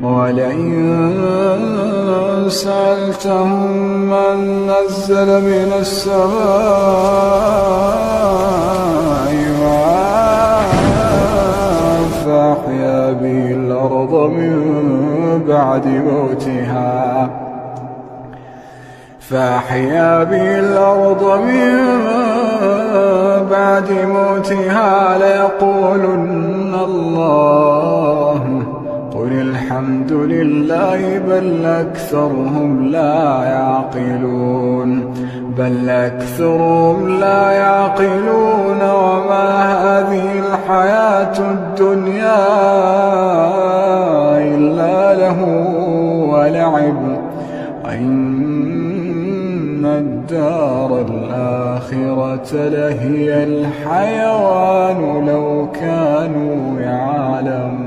ولئن سألتهم من نزل من السماء ماء فأحيا به الأرض من بعد موتها ليقولن الله. قل الحمد لله بل أكثرهم لا يعقلون وما هذه الحياة الدنيا إلا له ولعب وإن الدار الآخرة لهي الحيوان لو كانوا يعلمون.